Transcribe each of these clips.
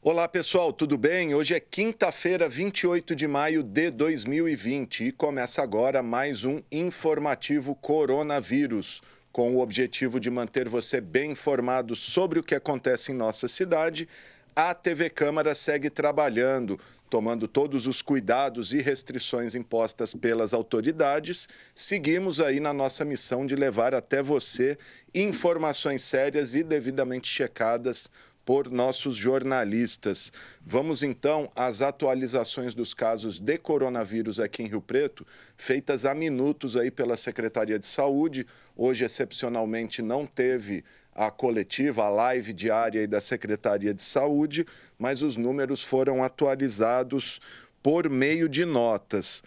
Olá pessoal, tudo bem? Hoje é quinta-feira, 28 de maio de 2020 e começa agora mais um informativo coronavírus, com o objetivo de manter você bem informado sobre o que acontece em nossa cidade. A TV Câmara segue trabalhando, tomando todos os cuidados e restrições impostas pelas autoridades. Seguimos aí na nossa missão de levar até você informações sérias e devidamente checadas por nossos jornalistas. Vamos então às atualizações dos casos de coronavírus aqui em Rio Preto, feitas há minutos aí pela Secretaria de Saúde. Hoje, excepcionalmente, não teve a coletiva, a live diária aí da Secretaria de Saúde, mas os números foram atualizados por meio de notas.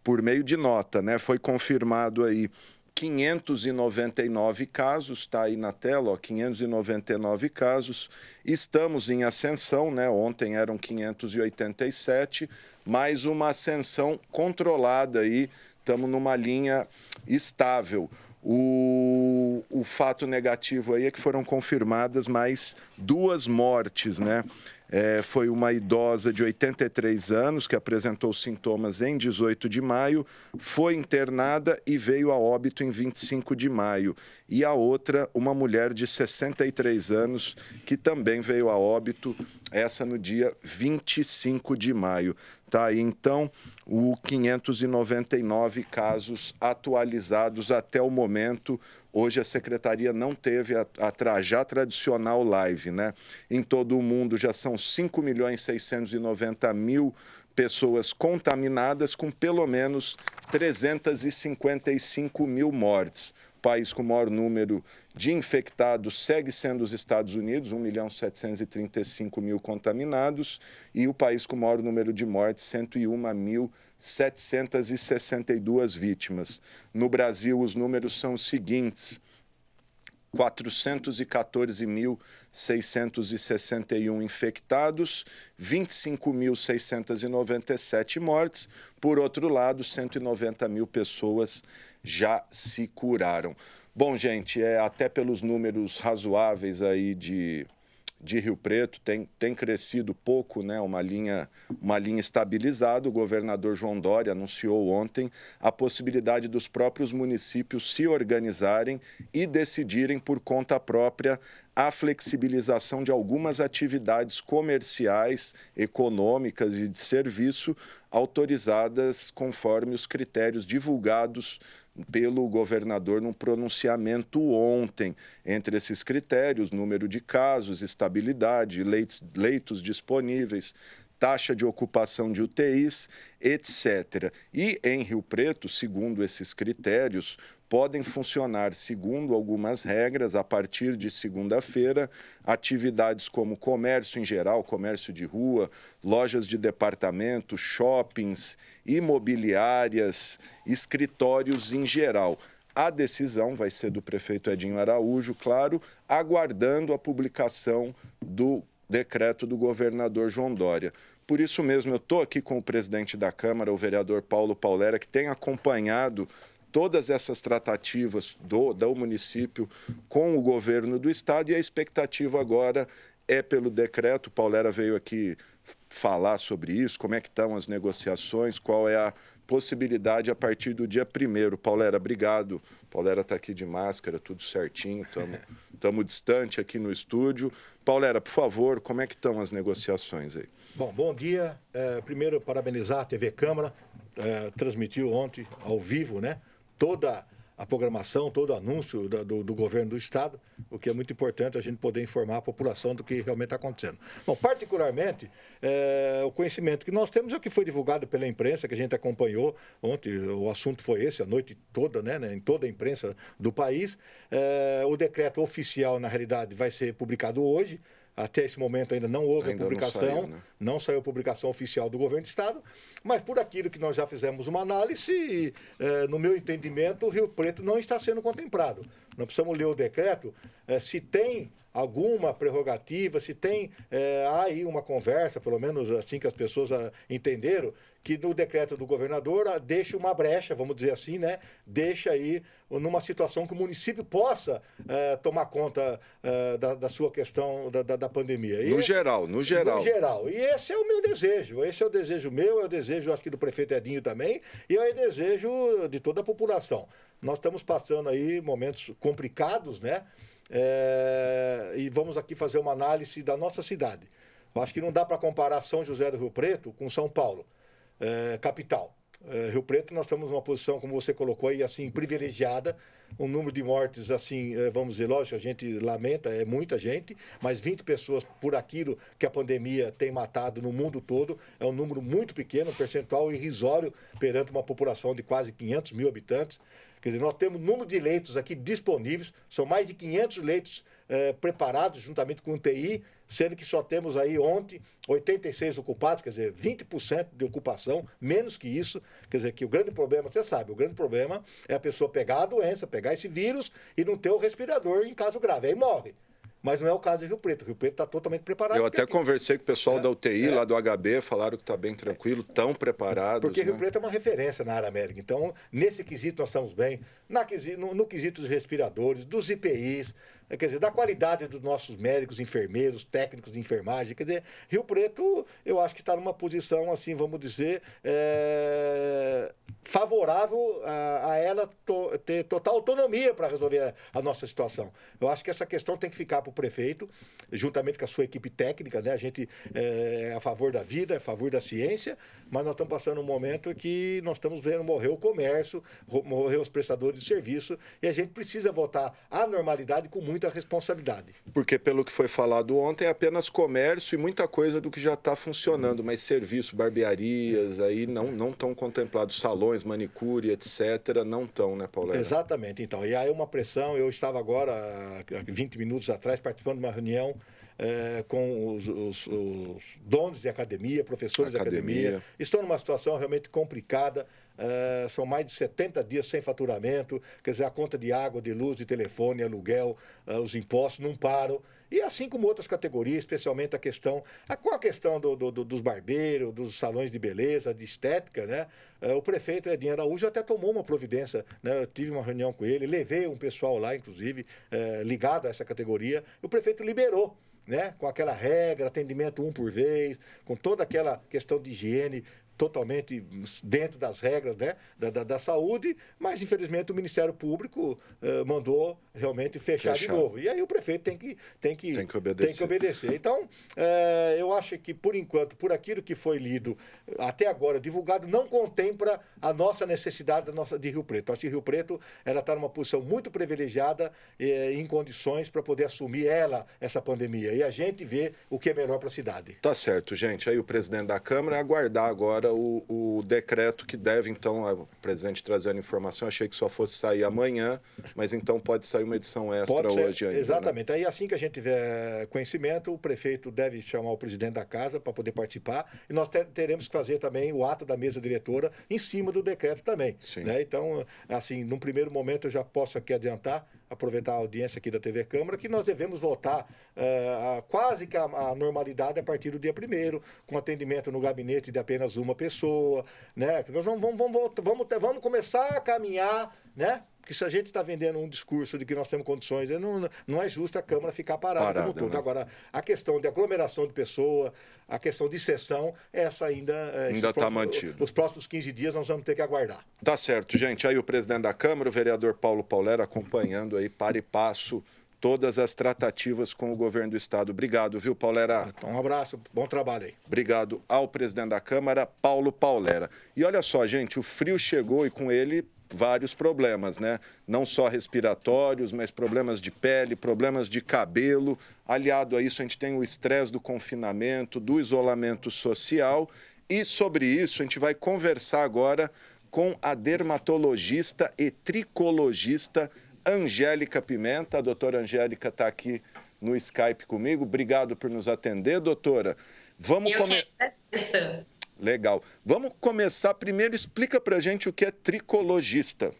Por meio de nota, né? Foi confirmado aí 599 casos, está aí na tela, ó, 599 casos. Estamos em ascensão, né? Ontem eram 587, mais uma ascensão controlada aí, estamos numa linha estável. O fato negativo aí é que foram confirmadas mais 2 mortes, né? Foi uma idosa de 83 anos que apresentou sintomas em 18 de maio, foi internada e veio a óbito em 25 de maio. E a outra, uma mulher de 63 anos, que também veio a óbito, essa no dia 25 de maio. Tá aí, então, o 599 casos atualizados até o momento. Hoje a Secretaria não teve a já tradicional live, né? Em todo o mundo já são 5.690.000 pessoas contaminadas, com pelo menos 355 mil mortes. O país com o maior número de infectados segue sendo os Estados Unidos, 1.735.000 contaminados, e o país com o maior número de mortes, 101.762 vítimas. No Brasil, os números são os seguintes: 414.661 infectados, 25.697 mortes. Por outro lado, 190 mil pessoas já se curaram. Bom, gente, até pelos números razoáveis aí de Rio Preto, tem crescido pouco, né? Uma linha estabilizada. O governador João Dória anunciou ontem a possibilidade dos próprios municípios se organizarem e decidirem por conta própria a flexibilização de algumas atividades comerciais, econômicas e de serviço autorizadas conforme os critérios divulgados pelo governador num pronunciamento ontem. Entre esses critérios, número de casos, estabilidade, leitos disponíveis, taxa de ocupação de UTIs, etc. E em Rio Preto, segundo esses critérios, podem funcionar, segundo algumas regras, a partir de segunda-feira, atividades como comércio em geral, comércio de rua, lojas de departamento, shoppings, imobiliárias, escritórios em geral. A decisão vai ser do prefeito Edinho Araújo, claro, aguardando a publicação do decreto do governador João Dória. Por isso mesmo, eu estou aqui com o presidente da Câmara, o vereador Paulo Paulera, que tem acompanhado todas essas tratativas do município com o governo do estado, e a expectativa agora é pelo decreto. O Paulera veio aqui falar sobre isso, como é que estão as negociações, qual é a possibilidade a partir do dia 1º. Paulera, obrigado. Paulera está aqui de máscara, tudo certinho, estamos distante aqui no estúdio. Paulera, por favor, como é que estão as negociações aí? Bom dia. Primeiro, parabenizar a TV Câmara, transmitiu ontem, ao vivo, né, toda a programação, todo o anúncio do governo do estado, o que é muito importante a gente poder informar a população do que realmente está acontecendo. Bom, particularmente, o conhecimento que nós temos é o que foi divulgado pela imprensa, que a gente acompanhou ontem. O assunto foi esse, a noite toda, né, em toda a imprensa do país. O decreto oficial, na realidade, vai ser publicado hoje. Até esse momento ainda não houve a publicação, não saiu a publicação oficial do governo do estado, mas por aquilo que nós já fizemos uma análise, no meu entendimento, o Rio Preto não está sendo contemplado. Nós precisamos ler o decreto, se tem alguma prerrogativa, se tem há aí uma conversa, pelo menos assim que as pessoas entenderam, que no decreto do governador deixa uma brecha, vamos dizer assim, né? Deixa aí numa situação que o município possa tomar conta da sua questão da pandemia. No geral. No geral. E esse é o meu desejo. Esse é o desejo meu, é o desejo, acho que do prefeito Edinho também, e é o desejo de toda a população. Nós estamos passando aí momentos complicados, né? E vamos aqui fazer uma análise da nossa cidade. Eu acho que não dá para comparar São José do Rio Preto com São Paulo, capital. Rio Preto, nós estamos numa posição, como você colocou aí, assim, privilegiada. Um número de mortes, assim, vamos dizer, lógico, a gente lamenta, é muita gente, mas 20 pessoas por aquilo que a pandemia tem matado no mundo todo, é um número muito pequeno, um percentual irrisório perante uma população de quase 500 mil habitantes. Quer dizer, nós temos número de leitos aqui disponíveis, são mais de 500 leitos preparados juntamente com o UTI, sendo que só temos aí ontem 86 ocupados, quer dizer, 20% de ocupação, menos que isso. Quer dizer, que o grande problema, você sabe, o grande problema é a pessoa pegar a doença, pegar esse vírus e não ter o respirador em caso grave, aí morre. Mas não é o caso de Rio Preto. Rio Preto está totalmente preparado. Eu até conversei com o pessoal da UTI, lá do HB, falaram que está bem tranquilo, tão preparados. Porque Rio Preto é uma referência na área médica. Então, nesse quesito, nós estamos bem. No quesito dos respiradores, dos IPIs, quer dizer, da qualidade dos nossos médicos, enfermeiros, técnicos de enfermagem. Quer dizer, Rio Preto, eu acho que está numa posição, assim, vamos dizer, favorável a ela ter total autonomia para resolver a nossa situação. Eu acho que essa questão tem que ficar para o prefeito, juntamente com a sua equipe técnica, né? A gente é a favor da vida, é a favor da ciência, mas nós estamos passando um momento que nós estamos vendo morrer o comércio, morrer os prestadores de serviço, e a gente precisa voltar à normalidade com muita responsabilidade. Porque, pelo que foi falado ontem, é apenas comércio e muita coisa do que já está funcionando, mas serviço, barbearias, aí não estão contemplados, salões, manicure, etc., não estão, né, Paulera? Exatamente, então. E aí uma pressão, eu estava agora, 20 minutos atrás, participando de uma reunião com os donos de academia, professores de academia. Estou numa situação realmente complicada. São mais de 70 dias sem faturamento, quer dizer, a conta de água, de luz, de telefone, aluguel, os impostos não param. E assim como outras categorias, especialmente com a questão dos barbeiros, dos salões de beleza, de estética, né? O prefeito Edinho Araújo até tomou uma providência, né? Eu tive uma reunião com ele, levei um pessoal lá, inclusive, ligado a essa categoria, e o prefeito liberou, né? Com aquela regra, atendimento um por vez, com toda aquela questão de higiene totalmente dentro das regras, né, da saúde, mas infelizmente o Ministério Público mandou realmente fechar de novo. E aí o prefeito tem que obedecer. Então, eu acho que, por enquanto, por aquilo que foi lido até agora, divulgado, não contempla a nossa necessidade de Rio Preto. Acho que Rio Preto está numa posição muito privilegiada, em condições para poder assumir essa pandemia. E a gente vê o que é melhor para a cidade. Tá certo, gente. Aí o presidente da Câmara aguardar agora o decreto que deve, então, o presidente trazendo informação, achei que só fosse sair amanhã, mas então pode sair uma edição extra hoje ainda. Exatamente. Né? Aí assim que a gente tiver conhecimento, o prefeito deve chamar o presidente da casa para poder participar, e nós teremos que fazer também o ato da mesa diretora em cima do decreto também. Sim. Né? Então, assim, num primeiro momento eu já posso aqui adiantar, aproveitar a audiência aqui da TV Câmara, que nós devemos voltar quase que a normalidade a partir do dia 1º, com atendimento no gabinete de apenas uma pessoa, né? Nós vamos começar a caminhar, né? Porque se a gente está vendendo um discurso de que nós temos condições, não é justo a Câmara ficar parada como tudo. Né? Agora, a questão de aglomeração de pessoa, a questão de sessão, essa ainda está mantida. Os próximos 15 dias nós vamos ter que aguardar. Tá certo, gente. Aí o presidente da Câmara, o vereador Paulo Paulera, acompanhando aí para e passo todas as tratativas com o governo do estado. Obrigado, viu, Paulera? Então, um abraço, bom trabalho aí. Obrigado ao presidente da Câmara, Paulo Paulera. E olha só, gente, o frio chegou e com ele vários problemas, né? Não só respiratórios, mas problemas de pele, problemas de cabelo. Aliado a isso, a gente tem o estresse do confinamento, do isolamento social. E sobre isso, a gente vai conversar agora com a dermatologista e tricologista Angélica Pimenta. A doutora Angélica está aqui no Skype comigo. Obrigado por nos atender, doutora. Vamos começar. Legal. Vamos começar primeiro. Explica para a gente o que é tricologista.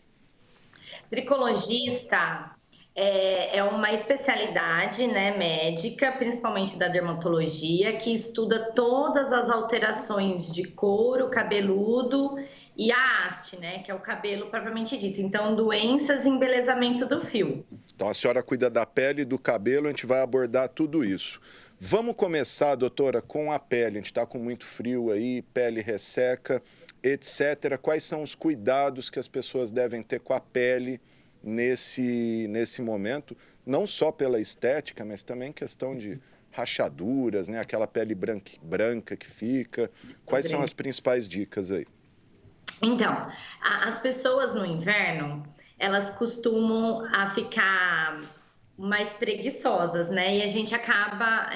Tricologista é é uma especialidade, né, médica, principalmente da dermatologia, que estuda todas as alterações de couro cabeludo e a haste, né, que é o cabelo propriamente dito. Então, doenças e embelezamento do fio. Então, a senhora cuida da pele e do cabelo, a gente vai abordar tudo isso. Vamos começar, doutora, com a pele. A gente está com muito frio aí, pele resseca, etc. Quais são os cuidados que as pessoas devem ter com a pele nesse momento? Não só pela estética, mas também questão de rachaduras, né? Aquela pele branca que fica. Quais são as principais dicas aí? Então, as pessoas no inverno, elas costumam ficar mais preguiçosas, né? E a gente acaba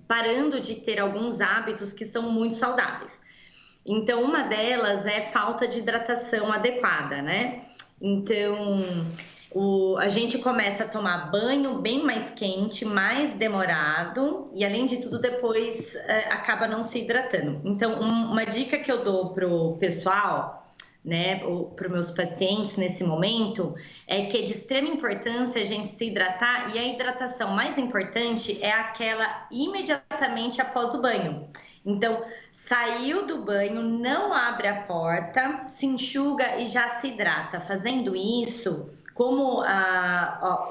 parando de ter alguns hábitos que são muito saudáveis. Então, uma delas é falta de hidratação adequada, né? Então, a gente começa a tomar banho bem mais quente, mais demorado, e além de tudo, depois acaba não se hidratando. Então, uma dica que eu dou pro pessoal, né, para os meus pacientes nesse momento, é que é de extrema importância a gente se hidratar, e a hidratação mais importante é aquela imediatamente após o banho. Então, saiu do banho, não abre a porta, se enxuga e já se hidrata. Fazendo isso, como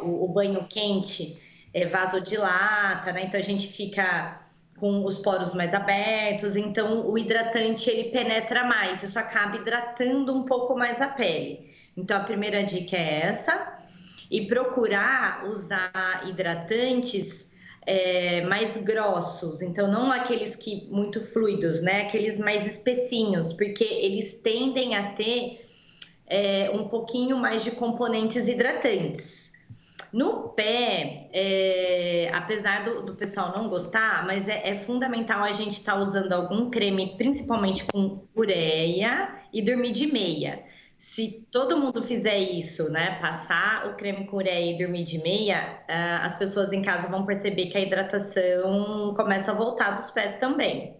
o banho quente vasodilata, né? Então a gente fica com os poros mais abertos, então o hidratante ele penetra mais, isso acaba hidratando um pouco mais a pele. Então a primeira dica é essa, e procurar usar hidratantes mais grossos, então não aqueles que muito fluidos, né? Aqueles mais espessinhos, porque eles tendem a ter um pouquinho mais de componentes hidratantes. No pé, apesar do pessoal não gostar, mas é fundamental a gente estar usando algum creme, principalmente com ureia, e dormir de meia. Se todo mundo fizer isso, né, passar o creme com ureia e dormir de meia, as pessoas em casa vão perceber que a hidratação começa a voltar dos pés também.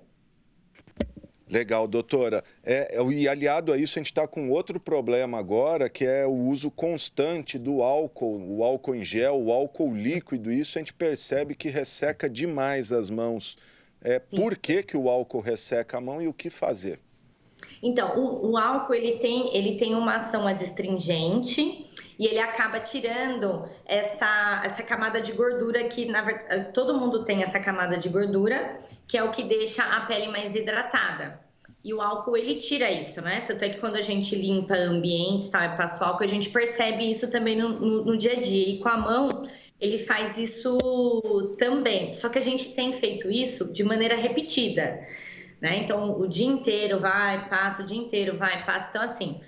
Legal, doutora. E aliado a isso, a gente está com outro problema agora, que é o uso constante do álcool, o álcool em gel, o álcool líquido. Isso a gente percebe que resseca demais as mãos. Por que o álcool resseca a mão e o que fazer? Então, o álcool ele tem uma ação adstringente e ele acaba tirando essa camada de gordura que, na verdade, todo mundo tem essa camada de gordura, que é o que deixa a pele mais hidratada. E o álcool, ele tira isso, né? Tanto é que quando a gente limpa ambientes, tá, passa o álcool, a gente percebe isso também no dia a dia. E com a mão, ele faz isso também. Só que a gente tem feito isso de maneira repetida, né? Então, o dia inteiro vai, passa, o dia inteiro vai, passa. Então, assim,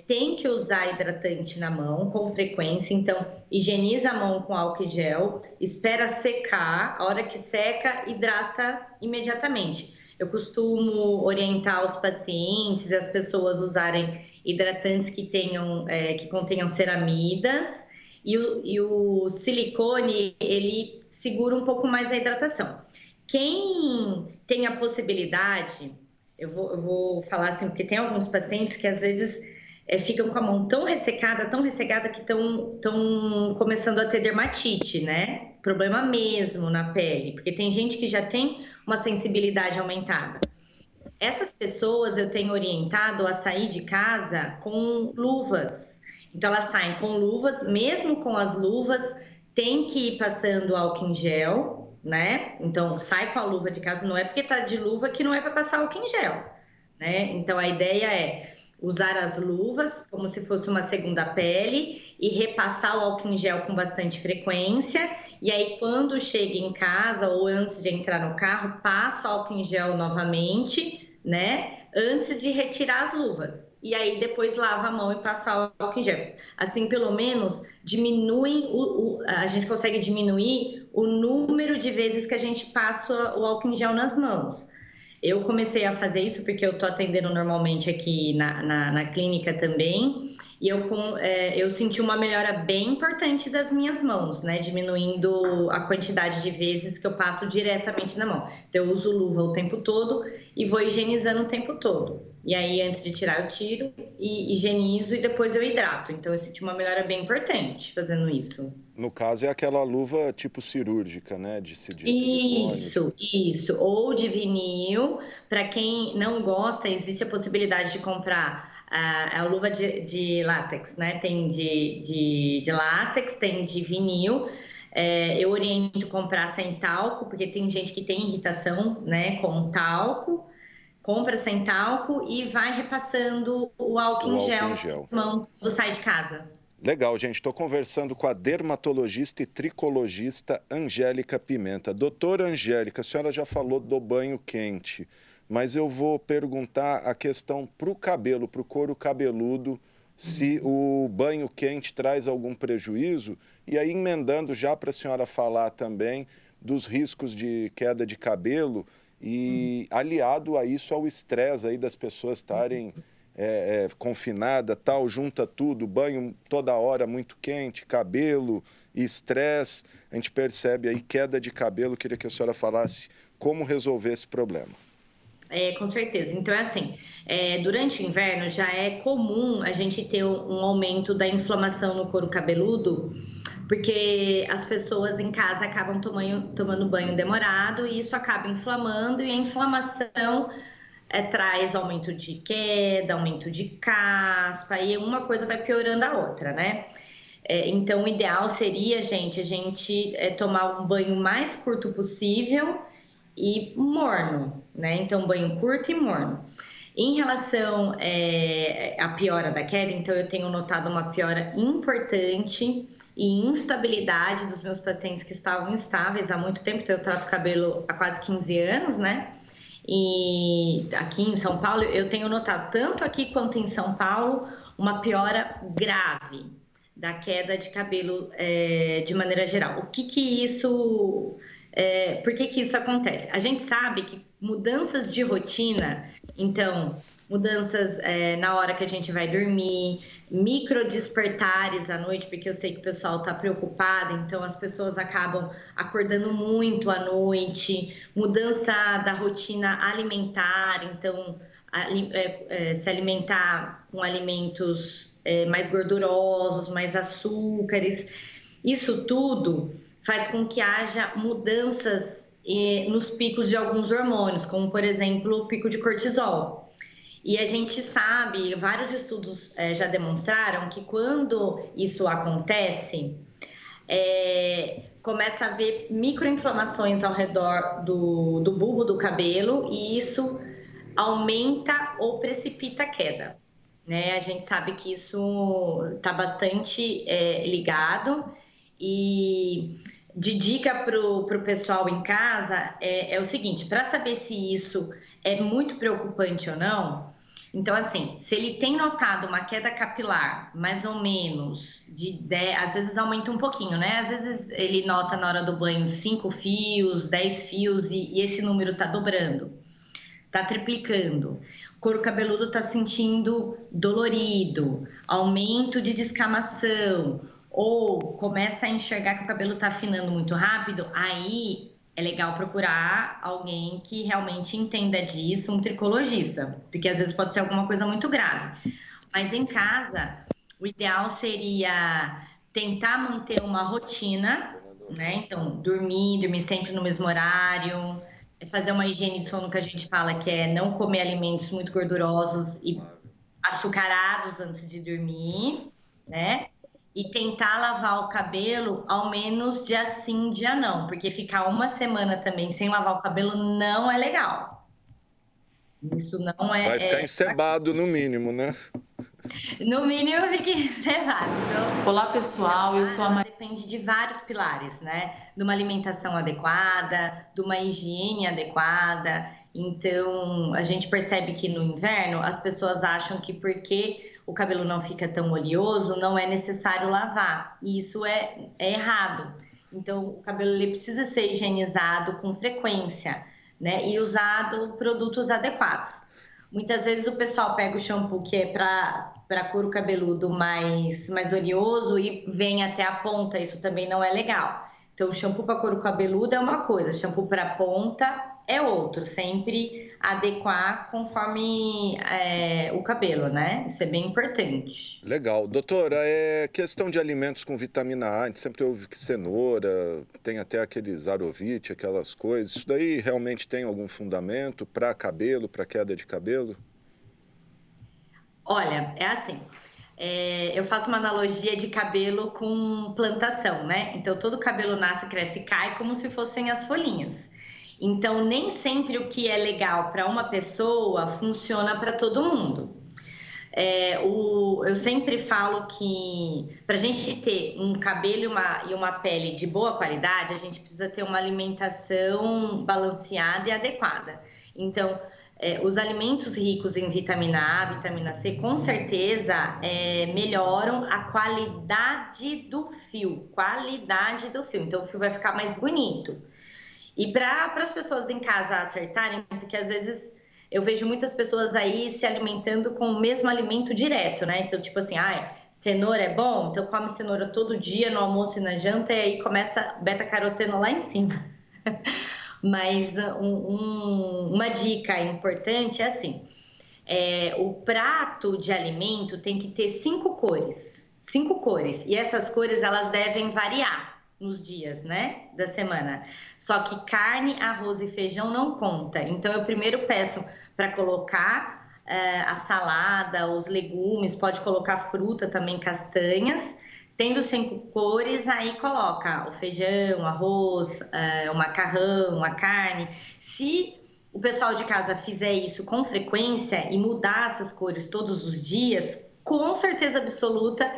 tem que usar hidratante na mão com frequência. Então, higieniza a mão com álcool e gel, espera secar, a hora que seca, hidrata imediatamente. Eu costumo orientar os pacientes e as pessoas usarem hidratantes que contenham ceramidas, e o silicone, ele segura um pouco mais a hidratação. Quem tem a possibilidade, eu vou falar assim, porque tem alguns pacientes que às vezes ficam com a mão tão ressecada que estão começando a ter dermatite, né? Problema mesmo na pele, porque tem gente que já tem uma sensibilidade aumentada. Essas pessoas eu tenho orientado a sair de casa com luvas. Então elas saem com luvas, mesmo com as luvas, tem que ir passando álcool em gel, né? Então sai com a luva de casa, não é porque tá de luva que não é para passar álcool em gel, né? Então a ideia é usar as luvas como se fosse uma segunda pele e repassar o álcool em gel com bastante frequência. E aí, quando chega em casa ou antes de entrar no carro, passa o álcool em gel novamente, né? Antes de retirar as luvas. E aí, depois lava a mão e passa o álcool em gel. Assim, pelo menos, a gente consegue diminuir o número de vezes que a gente passa o álcool em gel nas mãos. Eu comecei a fazer isso porque eu estou atendendo normalmente aqui na clínica também, e eu senti uma melhora bem importante das minhas mãos, né? Diminuindo a quantidade de vezes que eu passo diretamente na mão. Então, eu uso luva o tempo todo e vou higienizando o tempo todo. E aí, antes de tirar, eu tiro e higienizo e depois eu hidrato. Então, eu senti uma melhora bem importante fazendo isso. No caso, é aquela luva tipo cirúrgica, né? De silicone. Isso. Ou de vinil. Para quem não gosta, existe a possibilidade de comprar a luva de látex, né? Tem de látex, tem de vinil. Eu oriento comprar sem talco, porque tem gente que tem irritação, né, com talco. Compra sem talco e vai repassando o álcool O em álcool em gel gel. nas mãos quando sai de casa. Legal, gente. Estou conversando com a dermatologista e tricologista Angélica Pimenta. Doutora Angélica, a senhora já falou do banho quente, mas eu vou perguntar a questão para o cabelo, para o couro cabeludo, se o banho quente traz algum prejuízo. E aí, emendando já para a senhora falar também dos riscos de queda de cabelo e aliado a isso ao estresse aí das pessoas estarem confinada, tal, junta tudo, banho toda hora muito quente, cabelo, estresse, a gente percebe aí queda de cabelo. Queria que a senhora falasse como resolver esse problema. Com certeza. Então, é assim, durante o inverno já é comum a gente ter um aumento da inflamação no couro cabeludo, porque as pessoas em casa acabam tomando banho demorado e isso acaba inflamando, e a inflamação traz aumento de queda, aumento de caspa, e uma coisa vai piorando a outra, né? Então, o ideal seria, gente, a gente tomar um banho mais curto possível e morno, né? Então, banho curto e morno. Em relação à piora da queda, então eu tenho notado uma piora importante e instabilidade dos meus pacientes que estavam instáveis há muito tempo. Então, eu trato cabelo há quase 15 anos, né? E aqui em São Paulo, eu tenho notado, tanto aqui quanto em São Paulo, uma piora grave da queda de cabelo de maneira geral. Por que isso acontece? A gente sabe que mudanças de rotina, então, mudanças na hora que a gente vai dormir, micro despertares à noite, porque eu sei que o pessoal está preocupado, então as pessoas acabam acordando muito à noite, mudança da rotina alimentar, então se alimentar com alimentos mais gordurosos, mais açúcares, isso tudo faz com que haja mudanças nos picos de alguns hormônios, como por exemplo o pico de cortisol. E a gente sabe, vários estudos já demonstraram que quando isso acontece, começa a haver microinflamações ao redor do bulbo do cabelo, e isso aumenta ou precipita a queda, né? A gente sabe que isso está bastante ligado. E de dica para o pessoal em casa é o seguinte: para saber se isso é muito preocupante ou não, então assim, se ele tem notado uma queda capilar mais ou menos de 10, às vezes aumenta um pouquinho, né? Às vezes ele nota na hora do banho 5 fios, 10 fios e esse número está dobrando, está triplicando. O couro cabeludo está sentindo dolorido, aumento de descamação, ou começa a enxergar que o cabelo está afinando muito rápido, aí é legal procurar alguém que realmente entenda disso, um tricologista, porque às vezes pode ser alguma coisa muito grave. Mas em casa, o ideal seria tentar manter uma rotina, né? Então, dormir sempre no mesmo horário, fazer uma higiene de sono que a gente fala que é não comer alimentos muito gordurosos e açucarados antes de dormir, né? E tentar lavar o cabelo ao menos dia sim, dia não, porque ficar uma semana também sem lavar o cabelo não é legal. Isso não é... Vai ficar encebado no mínimo, né? No mínimo fica encebado. Então, olá pessoal, eu sou a Maria. Depende de vários pilares, né? De uma alimentação adequada, de uma higiene adequada. Então, a gente percebe que no inverno as pessoas acham que porque o cabelo não fica tão oleoso, não é necessário lavar. E isso é errado. Então, o cabelo ele precisa ser higienizado com frequência, né? E usado produtos adequados. Muitas vezes o pessoal pega o shampoo que é para couro cabeludo mais oleoso e vem até a ponta. Isso também não é legal. Então, o shampoo para couro cabeludo é uma coisa, shampoo para ponta é outro. Sempre adequar conforme o cabelo, né? Isso é bem importante. Legal. Doutora, questão de alimentos com vitamina A, a gente sempre ouve que cenoura, tem até aqueles arovite, aquelas coisas. Isso daí realmente tem algum fundamento para cabelo, para queda de cabelo? Olha, é assim, eu faço uma analogia de cabelo com plantação, né? Então, todo cabelo nasce, cresce e cai como se fossem as folhinhas. Então, nem sempre o que é legal para uma pessoa funciona para todo mundo. Eu sempre falo que para a gente ter um cabelo e uma pele de boa qualidade, a gente precisa ter uma alimentação balanceada e adequada. Então, os alimentos ricos em vitamina A, vitamina C, com certeza melhoram a qualidade do fio. Qualidade do fio. Então, o fio vai ficar mais bonito. E para as pessoas em casa acertarem, porque às vezes eu vejo muitas pessoas aí se alimentando com o mesmo alimento direto, né? Então, tipo assim, cenoura é bom? Então come cenoura todo dia, no almoço e na janta, e aí começa beta-caroteno lá em cima. Mas uma dica importante é assim, o prato de alimento tem que ter 5 cores. 5 cores. E essas cores, elas devem variar nos dias, né, da semana. Só que carne, arroz e feijão não conta. Então, eu primeiro peço para colocar a salada, os legumes, pode colocar fruta também, castanhas. Tendo 5 cores, aí coloca o feijão, o arroz, o macarrão, a carne. Se o pessoal de casa fizer isso com frequência e mudar essas cores todos os dias, com certeza absoluta,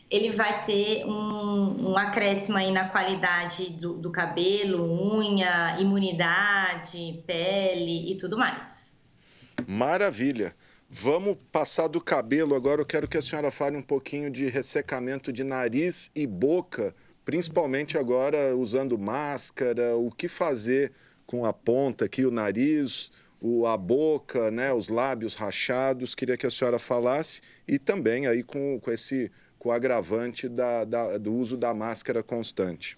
ele vai ter um acréscimo aí na qualidade do cabelo, unha, imunidade, pele e tudo mais. Maravilha. Vamos passar do cabelo agora. Eu quero que a senhora fale um pouquinho de ressecamento de nariz e boca, principalmente agora usando máscara. O que fazer com a ponta aqui, o nariz, a boca, né, os lábios rachados. Queria que a senhora falasse. E também aí com o agravante do uso da máscara constante.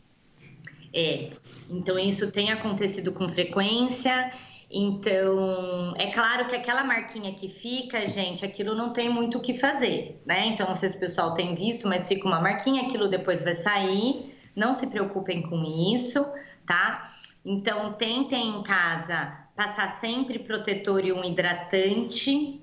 Então isso tem acontecido com frequência. Então, é claro que aquela marquinha que fica, gente, aquilo não tem muito o que fazer, né? Então, não sei se o pessoal tem visto, mas fica uma marquinha, aquilo depois vai sair. Não se preocupem com isso, tá? Então, tentem em casa passar sempre protetor e um hidratante.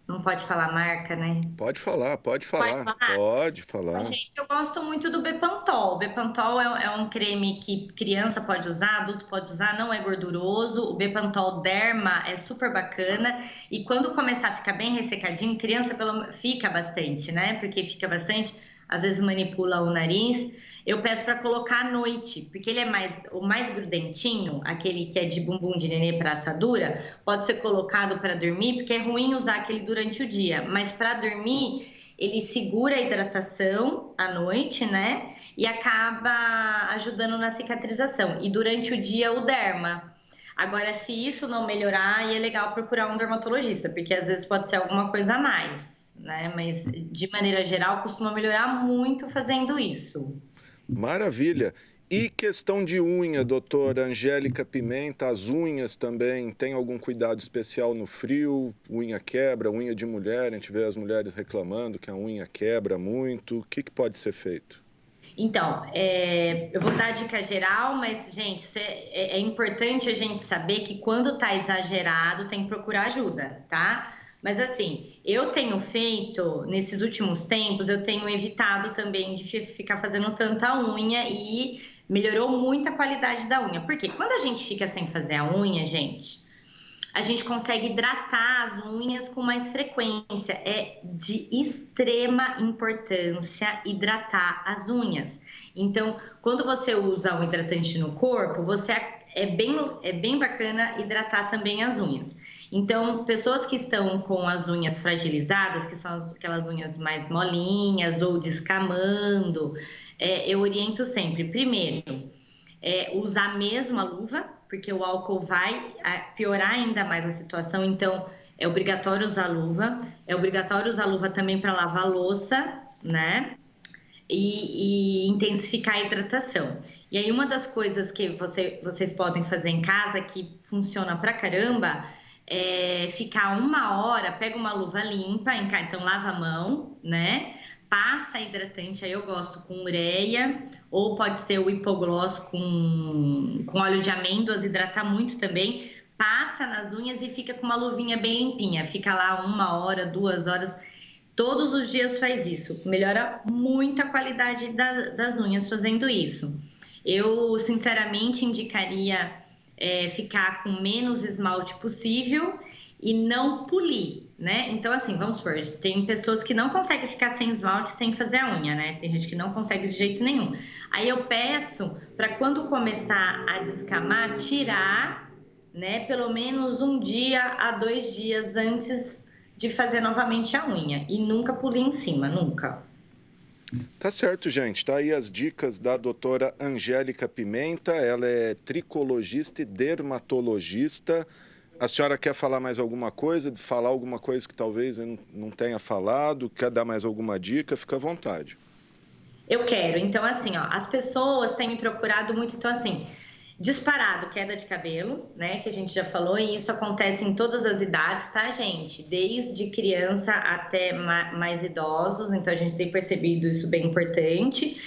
Não pode falar marca, né? Pode falar. Pode falar? Pode falar. Gente, eu gosto muito do Bepantol. O Bepantol é um creme que criança pode usar, adulto pode usar, não é gorduroso. O Bepantol Derma é super bacana. E quando começar a ficar bem ressecadinho, criança fica bastante, né? Porque fica bastante, às vezes manipula o nariz. Eu peço para colocar à noite, porque ele é o mais grudentinho, aquele que é de bumbum de nenê para assadura, pode ser colocado para dormir, porque é ruim usar aquele durante o dia. Mas para dormir, ele segura a hidratação à noite, né? E acaba ajudando na cicatrização. E durante o dia, o derma. Agora, se isso não melhorar, aí é legal procurar um dermatologista, porque às vezes pode ser alguma coisa a mais, né? Mas, de maneira geral, costuma melhorar muito fazendo isso. Maravilha. E questão de unha, doutora Angélica Pimenta, as unhas também, tem algum cuidado especial no frio? Unha quebra, unha de mulher, a gente vê as mulheres reclamando que a unha quebra muito. O que pode ser feito? Então, eu vou dar a dica geral, mas, gente, é importante a gente saber que quando tá exagerado, tem que procurar ajuda, tá? Mas assim, eu tenho feito, nesses últimos tempos, eu tenho evitado também de ficar fazendo tanta unha e melhorou muito a qualidade da unha. Porque quando a gente fica sem fazer a unha, gente, a gente consegue hidratar as unhas com mais frequência. É de extrema importância hidratar as unhas. Então, quando você usa um hidratante no corpo, é bem bacana hidratar também as unhas. Então, pessoas que estão com as unhas fragilizadas, que são aquelas unhas mais molinhas ou descamando, eu oriento sempre, primeiro, usar a mesma luva, porque o álcool vai piorar ainda mais a situação, então é obrigatório usar luva. É obrigatório usar luva também para lavar louça, né? e intensificar a hidratação. E aí uma das coisas que vocês podem fazer em casa que funciona pra caramba é ficar 1 hora, pega uma luva limpa, então lava a mão, né? Passa hidratante, aí eu gosto com ureia, ou pode ser o hipogloss com óleo de amêndoas, hidrata muito também. Passa nas unhas e fica com uma luvinha bem limpinha. Fica lá 1 hora, 2 horas. Todos os dias faz isso. Melhora muito a qualidade das unhas fazendo isso. Eu, sinceramente, indicaria ficar com menos esmalte possível e não polir, né? Então, assim, vamos supor, tem pessoas que não conseguem ficar sem esmalte sem fazer a unha, né? Tem gente que não consegue de jeito nenhum. Aí eu peço para quando começar a descamar, tirar, né? Pelo menos 1 dia a 2 dias antes de fazer novamente a unha. E nunca polir em cima, nunca. Tá certo, gente. Tá aí as dicas da doutora Angélica Pimenta. Ela é tricologista e dermatologista. A senhora quer falar mais alguma coisa? Falar alguma coisa que talvez eu não tenha falado? Quer dar mais alguma dica? Fica à vontade. Eu quero. Então, assim, ó, as pessoas têm me procurado muito. Então, assim, disparado, queda de cabelo, né? Que a gente já falou. E isso acontece em todas as idades, tá, gente? Desde criança até mais idosos. Então, a gente tem percebido isso bem importante.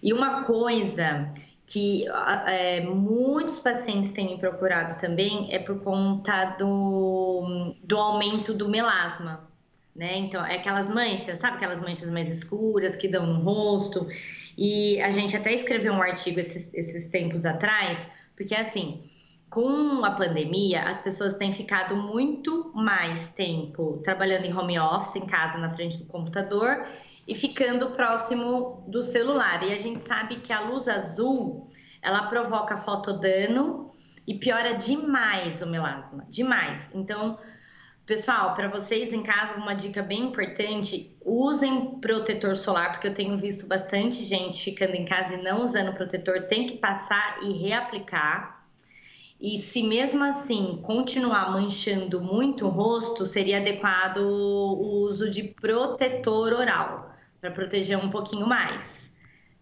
E uma coisa que muitos pacientes têm me procurado também é por conta do aumento do melasma, né? Então, é aquelas manchas, sabe aquelas manchas mais escuras que dão no rosto? E a gente até escreveu um artigo esses tempos atrás, porque assim, com a pandemia, as pessoas têm ficado muito mais tempo trabalhando em home office, em casa, na frente do computador, e ficando próximo do celular. E a gente sabe que a luz azul, ela provoca fotodano e piora demais o melasma, demais. Então, pessoal, para vocês em casa, uma dica bem importante, usem protetor solar, porque eu tenho visto bastante gente ficando em casa e não usando protetor, tem que passar e reaplicar. E se mesmo assim continuar manchando muito o rosto, seria adequado o uso de protetor oral, para proteger um pouquinho mais,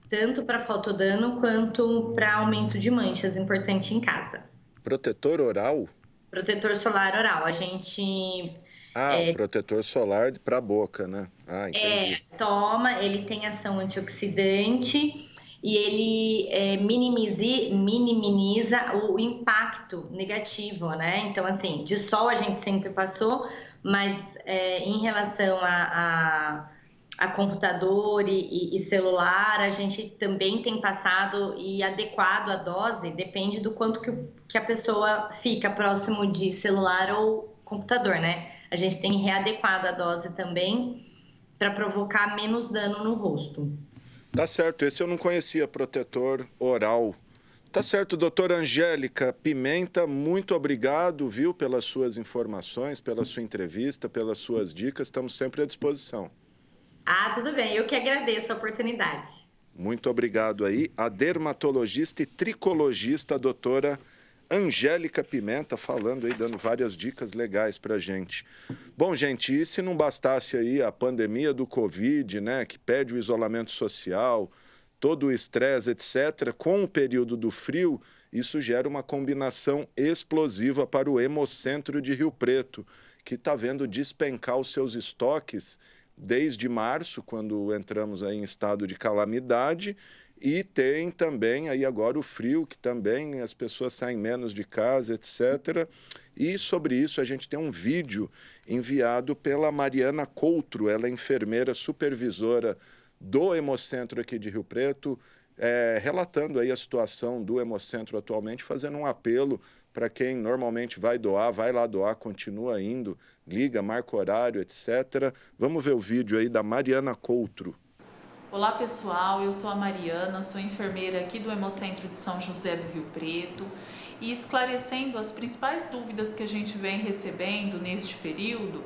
tanto para fotodano quanto para aumento de manchas, importante em casa. Protetor oral? Protetor solar oral, a gente... protetor solar para a boca, né? Ah, entendi. Toma, ele tem ação antioxidante e ele minimiza o impacto negativo, né? Então, assim, de sol a gente sempre passou, mas em relação a computador e celular, a gente também tem passado e adequado a dose, depende do quanto que a pessoa fica próximo de celular ou computador, né? A gente tem readequado a dose também para provocar menos dano no rosto. Tá certo, esse eu não conhecia, protetor oral. Tá certo, doutora Angélica Pimenta, muito obrigado, viu, pelas suas informações, pela sua entrevista, pelas suas dicas, estamos sempre à disposição. Tudo bem, eu que agradeço a oportunidade. Muito obrigado aí, a dermatologista e tricologista, a doutora Angélica Pimenta, falando aí, dando várias dicas legais pra gente. Bom, gente, e se não bastasse aí a pandemia do Covid, né, que pede o isolamento social, todo o estresse, etc., com o período do frio, isso gera uma combinação explosiva para o Hemocentro de Rio Preto, que está vendo despencar os seus estoques desde março, quando entramos aí em estado de calamidade, e tem também aí agora o frio, que também as pessoas saem menos de casa, etc. E sobre isso a gente tem um vídeo enviado pela Mariana Coutro, ela é enfermeira supervisora do Hemocentro aqui de Rio Preto, relatando aí a situação do Hemocentro atualmente, fazendo um apelo para quem normalmente vai doar, vai lá doar, continua indo, liga, marca horário, etc. Vamos ver o vídeo aí da Mariana Coutro. Olá pessoal, eu sou a Mariana, sou enfermeira aqui do Hemocentro de São José do Rio Preto e esclarecendo as principais dúvidas que a gente vem recebendo neste período,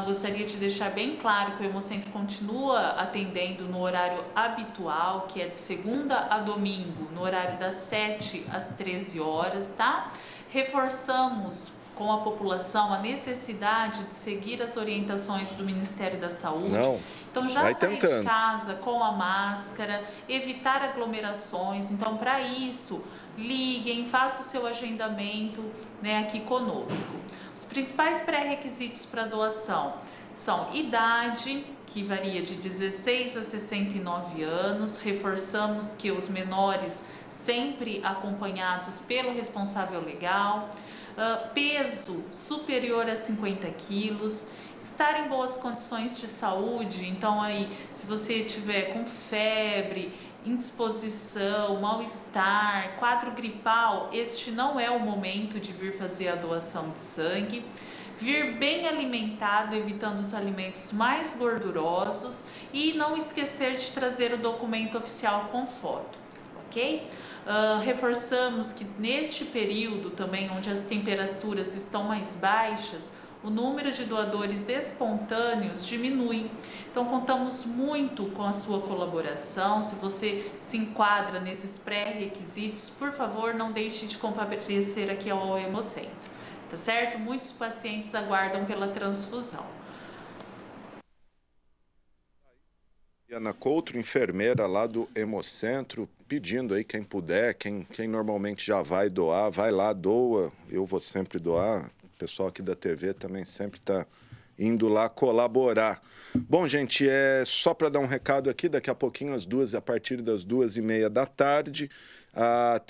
gostaria de deixar bem claro que o Hemocentro continua atendendo no horário habitual, que é de segunda a domingo, no horário das 7 às 13 horas, tá? Reforçamos com a população a necessidade de seguir as orientações do Ministério da Saúde. Não. Então, já Vai sair tentando. de casa com a máscara, evitar aglomerações. Então, para isso, liguem, façam o seu agendamento, né, aqui conosco. Os principais pré-requisitos para doação são idade, que varia de 16 a 69 anos. Reforçamos que os menores sempre acompanhados pelo responsável legal. Peso superior a 50 quilos, estar em boas condições de saúde. Então aí, se você tiver com febre, indisposição, mal-estar, quadro gripal, este não é o momento de vir fazer a doação de sangue. Vir bem alimentado, evitando os alimentos mais gordurosos, e não esquecer de trazer o documento oficial com foto, ok? Reforçamos que neste período também, onde as temperaturas estão mais baixas, o número de doadores espontâneos diminui. Então, contamos muito com a sua colaboração. Se você se enquadra nesses pré-requisitos, por favor, não deixe de comparecer aqui ao Hemocentro, tá certo? Muitos pacientes aguardam pela transfusão. Ana Coutro, enfermeira lá do Hemocentro, pedindo aí quem puder, quem normalmente já vai doar, vai lá, doa. Eu vou sempre doar. O pessoal aqui da TV também sempre está indo lá colaborar. Bom, gente, só para dar um recado aqui, daqui a pouquinho, a partir das 2h30 da tarde, a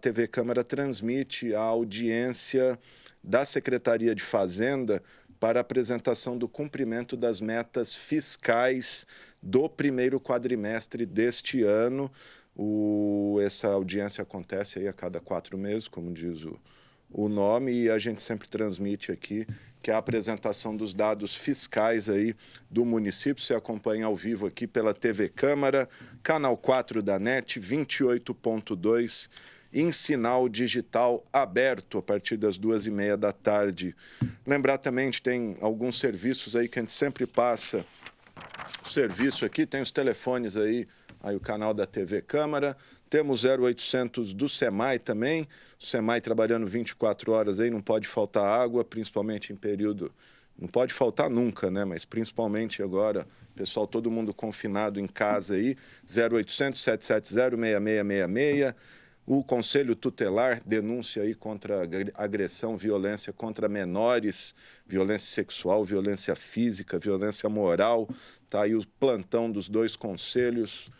TV Câmara transmite a audiência da Secretaria de Fazenda para a apresentação do cumprimento das metas fiscais do primeiro quadrimestre deste ano. Essa audiência acontece aí a cada 4 meses, como diz o nome, e a gente sempre transmite aqui, que é a apresentação dos dados fiscais aí do município. Você acompanha ao vivo aqui pela TV Câmara, canal 4 da NET, 28.2, em sinal digital aberto a partir das 2h30 da tarde. Lembrar também, a gente tem alguns serviços aí que a gente sempre passa o serviço aqui, tem os telefones aí o canal da TV Câmara, temos 0800 do SEMAI também, o SEMAI trabalhando 24 horas aí, não pode faltar água, principalmente em período, não pode faltar nunca, né, mas principalmente agora, pessoal, todo mundo confinado em casa aí, 0800 770 6666, o Conselho Tutelar, denúncia aí contra agressão, violência contra menores, violência sexual, violência física, violência moral. Está aí o plantão dos 2 conselhos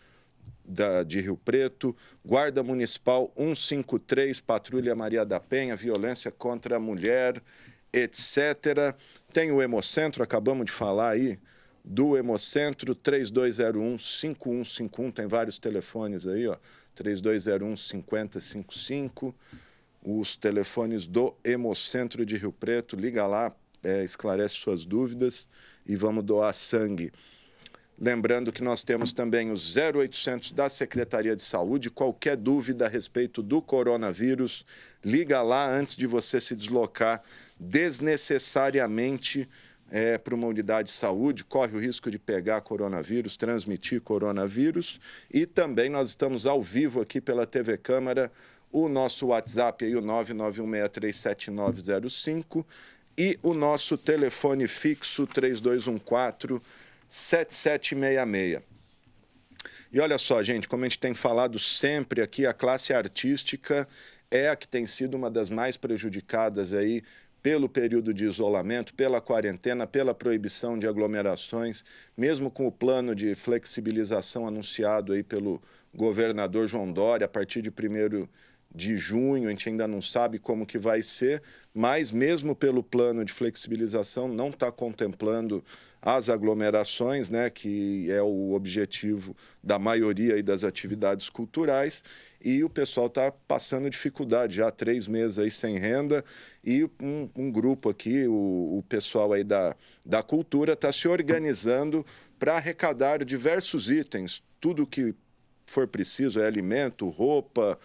de Rio Preto. Guarda Municipal 153, Patrulha Maria da Penha, violência contra a mulher, etc. Tem o Hemocentro, acabamos de falar aí, do Hemocentro, 3201-5151, tem vários telefones aí, ó. 3201-5055, os telefones do Hemocentro de Rio Preto. Liga lá, esclarece suas dúvidas e vamos doar sangue. Lembrando que nós temos também o 0800 da Secretaria de Saúde. Qualquer dúvida a respeito do coronavírus, liga lá antes de você se deslocar desnecessariamente para uma unidade de saúde, corre o risco de pegar coronavírus, transmitir coronavírus. E também nós estamos ao vivo aqui pela TV Câmara, o nosso WhatsApp aí, o 991637905, e o nosso telefone fixo 3214-7766. E olha só, gente, como a gente tem falado sempre aqui, a classe artística é a que tem sido uma das mais prejudicadas aí pelo período de isolamento, pela quarentena, pela proibição de aglomerações, mesmo com o plano de flexibilização anunciado aí pelo governador João Dória a partir de 1º de junho, a gente ainda não sabe como que vai ser, mas mesmo pelo plano de flexibilização não está contemplando as aglomerações, né, que é o objetivo da maioria aí das atividades culturais, e o pessoal está passando dificuldade já há 3 meses aí sem renda, e um grupo aqui, o pessoal aí da cultura, está se organizando para arrecadar diversos itens, tudo que for preciso, alimento, roupa,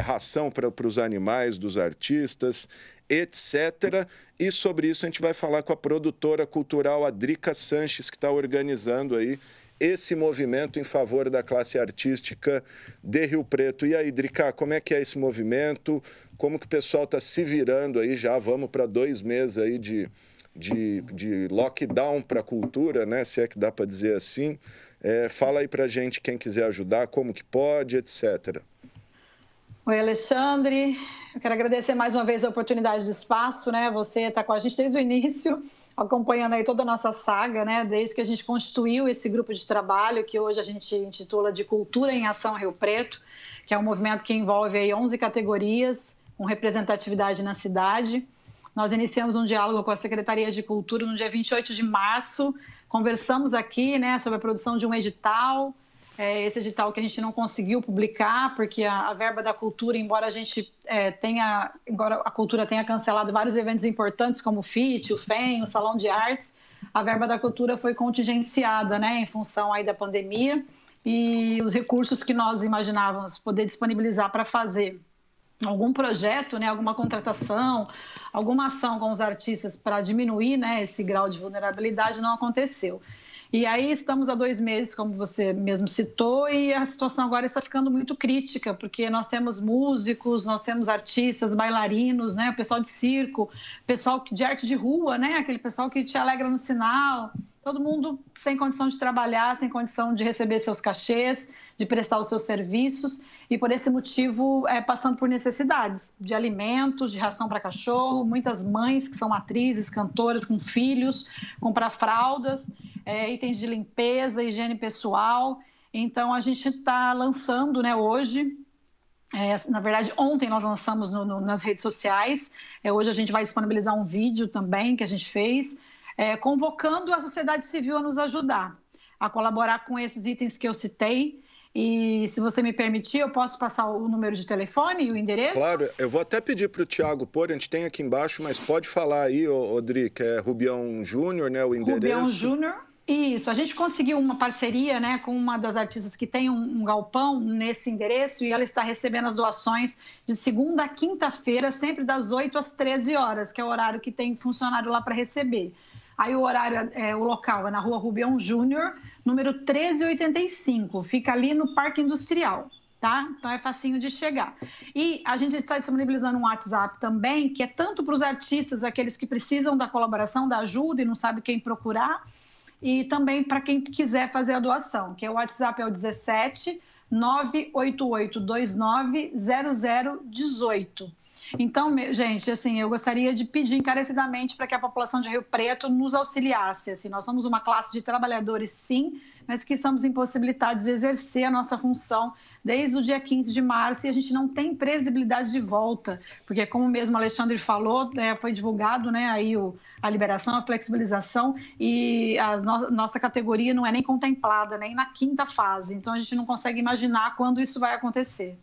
ração para os animais dos artistas, etc. E sobre isso a gente vai falar com a produtora cultural Adrica Sanches, que está organizando aí esse movimento em favor da classe artística de Rio Preto. E aí, Drica, como é que é esse movimento? Como que o pessoal está se virando aí? Já vamos para 2 meses aí de lockdown para a cultura, né? Se é que dá para dizer assim. Fala aí para a gente, quem quiser ajudar, como que pode, etc. Oi, Alexandre. Eu quero agradecer mais uma vez a oportunidade do espaço, né? Você está com a gente desde o início, acompanhando aí toda a nossa saga, né? Desde que a gente constituiu esse grupo de trabalho, que hoje a gente intitula de Cultura em Ação Rio Preto, que é um movimento que envolve aí 11 categorias, com representatividade na cidade. Nós iniciamos um diálogo com a Secretaria de Cultura no dia 28 de março, conversamos aqui, né, sobre a produção de um edital, esse edital que a gente não conseguiu publicar, porque a verba da cultura, embora a cultura tenha cancelado vários eventos importantes, como o FIT, o FEM, o Salão de Artes, a verba da cultura foi contingenciada, né, em função aí da pandemia, e os recursos que nós imaginávamos poder disponibilizar para fazer algum projeto, né, alguma contratação, alguma ação com os artistas para diminuir, né, esse grau de vulnerabilidade não aconteceu. E aí estamos há 2 meses, como você mesmo citou, e a situação agora está ficando muito crítica, porque nós temos músicos, nós temos artistas, bailarinos, né, pessoal de circo, pessoal de arte de rua, né, aquele pessoal que te alegra no sinal, todo mundo sem condição de trabalhar, sem condição de receber seus cachês, de prestar os seus serviços, e por esse motivo passando por necessidades de alimentos, de ração para cachorro, muitas mães que são atrizes, cantoras com filhos, comprar fraldas, itens de limpeza, higiene pessoal. Então a gente está lançando, né, hoje, na verdade ontem nós lançamos nas redes sociais, hoje a gente vai disponibilizar um vídeo também que a gente fez, convocando a sociedade civil a nos ajudar, a colaborar com esses itens que eu citei. E se você me permitir, eu posso passar o número de telefone e o endereço? Claro, eu vou até pedir para o Thiago pôr, a gente tem aqui embaixo, mas pode falar aí, Odri, que é Rubião Júnior, né, o endereço. Rubião Júnior, isso. A gente conseguiu uma parceria, né, com uma das artistas que tem um galpão nesse endereço, e ela está recebendo as doações de segunda a quinta-feira, sempre das 8 às 13 horas, que é o horário que tem funcionário lá para receber. Aí o horário, o local é na rua Rubião Júnior, número 1385, fica ali no Parque Industrial, tá? Então é facinho de chegar. E a gente está disponibilizando um WhatsApp também, que é tanto para os artistas, aqueles que precisam da colaboração, da ajuda e não sabe quem procurar, e também para quem quiser fazer a doação, que o WhatsApp é o 17 98829 0018. Então, gente, assim, eu gostaria de pedir encarecidamente para que a população de Rio Preto nos auxiliasse. Assim, nós somos uma classe de trabalhadores, sim, mas que estamos impossibilitados de exercer a nossa função desde o dia 15 de março e a gente não tem previsibilidade de volta, porque como mesmo o Alexandre falou, foi divulgado, né, aí a liberação, a flexibilização, e a nossa categoria não é nem contemplada, nem na 5ª fase. Então, a gente não consegue imaginar quando isso vai acontecer.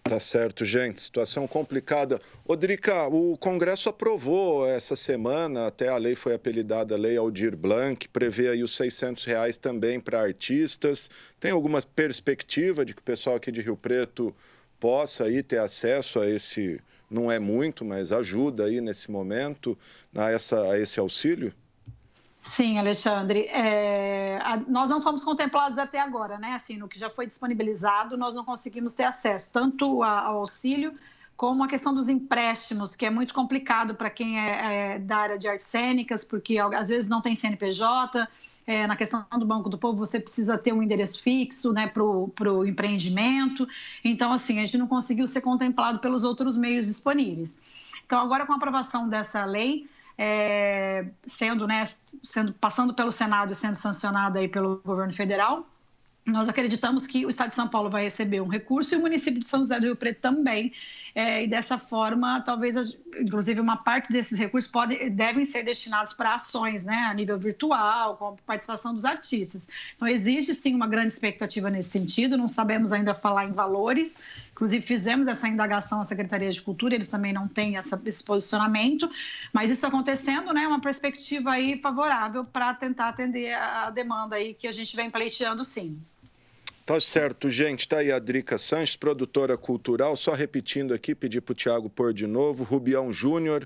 Tá certo, gente. Situação complicada. Odrica, o Congresso aprovou essa semana, até a lei foi apelidada Lei Aldir Blanc, prevê aí os R$600 também para artistas. Tem alguma perspectiva de que o pessoal aqui de Rio Preto possa aí ter acesso a esse, não é muito, mas ajuda aí nesse momento, a esse auxílio? Sim, Alexandre, nós não fomos contemplados até agora, né? Assim, no que já foi disponibilizado, nós não conseguimos ter acesso tanto ao auxílio como a questão dos empréstimos, que é muito complicado para quem é da área de artes cênicas, porque às vezes não tem CNPJ, na questão do Banco do Povo você precisa ter um endereço fixo, né, para o empreendimento. Então, assim, a gente não conseguiu ser contemplado pelos outros meios disponíveis. Então, agora com a aprovação dessa lei, passando pelo Senado e sendo sancionada aí pelo governo federal, nós acreditamos que o Estado de São Paulo vai receber um recurso e o município de São José do Rio Preto também. E dessa forma, talvez, inclusive, uma parte desses recursos devem ser destinados para ações, né, a nível virtual, com a participação dos artistas. Então, existe, sim, uma grande expectativa nesse sentido, não sabemos ainda falar em valores, inclusive fizemos essa indagação à Secretaria de Cultura, eles também não têm esse posicionamento, mas isso acontecendo, né, uma perspectiva aí favorável para tentar atender a demanda aí que a gente vem pleiteando, sim. Tá certo, gente. Tá aí a Drica Sanches, produtora cultural. Só repetindo aqui, pedir para o Thiago pôr de novo. Rubião Júnior,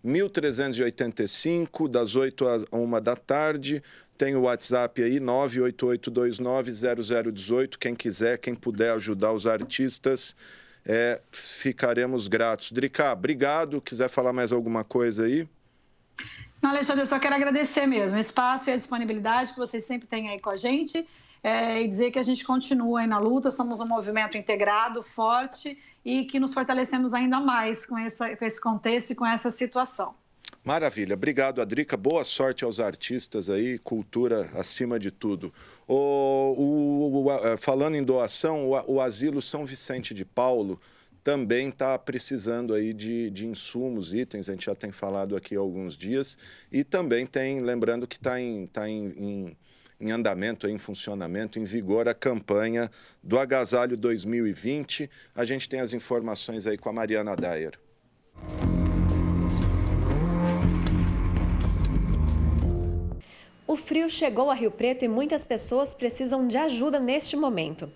1385, das 8 à 1 da tarde. Tem o WhatsApp aí, 988290018. Quem quiser, quem puder ajudar os artistas, ficaremos gratos. Drica, obrigado. Quiser falar mais alguma coisa aí? Não, Alexandre, eu só quero agradecer mesmo o espaço e a disponibilidade que vocês sempre têm aí com a gente e dizer que a gente continua aí na luta, somos um movimento integrado, forte e que nos fortalecemos ainda mais com esse contexto e com essa situação. Maravilha. Obrigado, Adrica. Boa sorte aos artistas aí, cultura acima de tudo. Falando em doação, o Asilo São Vicente de Paulo também está precisando aí de insumos, itens, a gente já tem falado aqui há alguns dias, e também tem, lembrando que está em andamento, em funcionamento, em vigor a campanha do Agasalho 2020. A gente tem as informações aí com a Mariana Dyer. O frio chegou a Rio Preto e muitas pessoas precisam de ajuda neste momento.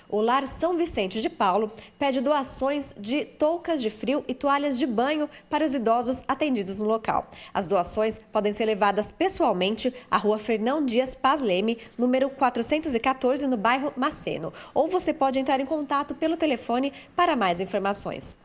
O Lar São Vicente de Paulo pede doações de toucas de frio e toalhas de banho para os idosos atendidos no local. As doações podem ser levadas pessoalmente à Rua Fernão Dias Paz Leme, número 414, no bairro Maceno. Ou você pode entrar em contato pelo telefone para mais informações.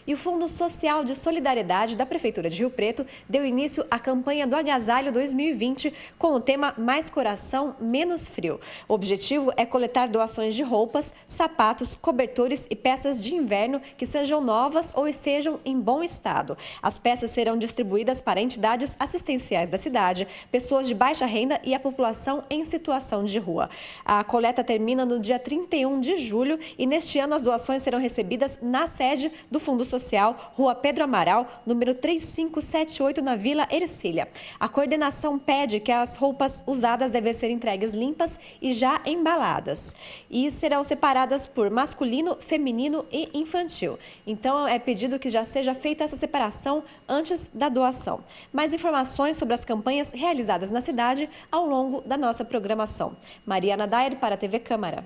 E o Fundo Social de Solidariedade da Prefeitura de Rio Preto deu início à campanha do Agasalho 2020 com o tema Mais Coração, Menos Frio. O objetivo é coletar doações de roupas, sapatos, cobertores e peças de inverno que sejam novas ou estejam em bom estado. As peças serão distribuídas para entidades assistenciais da cidade, pessoas de baixa renda e a população em situação de rua. A coleta termina no dia 31 de julho e neste ano as doações serão recebidas na sede do Fundo Social, Rua Pedro Amaral, número 3578, na Vila Ercília. A coordenação pede que as roupas usadas devem ser entregues limpas e já embaladas. E serão separadas por masculino, feminino e infantil. Então, é pedido que já seja feita essa separação antes da doação. Mais informações sobre as campanhas realizadas na cidade ao longo da nossa programação. Mariana Dyer para a TV Câmara.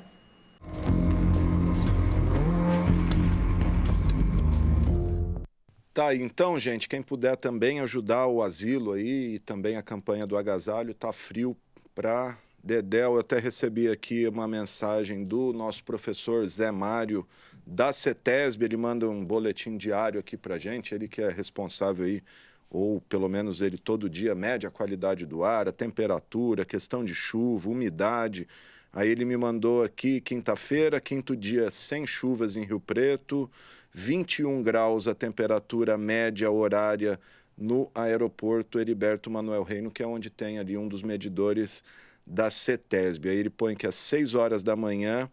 Tá, então, gente, quem puder também ajudar o asilo aí e também a campanha do agasalho, tá frio para dedéu. Eu até recebi aqui uma mensagem do nosso professor Zé Mário da CETESB, ele manda um boletim diário aqui pra gente, ele que é responsável aí, ou pelo menos ele todo dia mede a qualidade do ar, a temperatura, questão de chuva, umidade. Aí ele me mandou aqui, quinta-feira, quinto dia sem chuvas em Rio Preto, 21 graus a temperatura média horária no aeroporto Heriberto Manuel Reino, que é onde tem ali um dos medidores da CETESB. Aí ele põe que às 6 horas da manhã,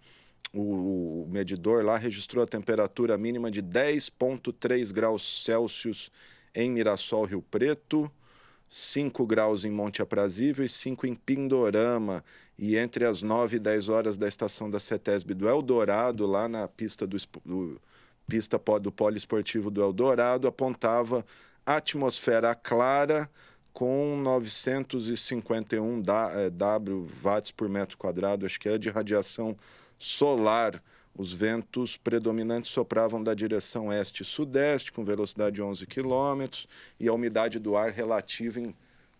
o medidor lá registrou a temperatura mínima de 10,3 graus Celsius em Mirassol, Rio Preto, 5 graus em Monte Aprazível e 5 em Pindorama. E entre as 9 e 10 horas da estação da CETESB do Eldorado, lá na pista do poliesportivo do Eldorado, apontava atmosfera clara com 951 watts por metro quadrado, acho que é de radiação solar. Os ventos predominantes sopravam da direção oeste-sudeste, com velocidade de 11 km, e a umidade do ar relativa em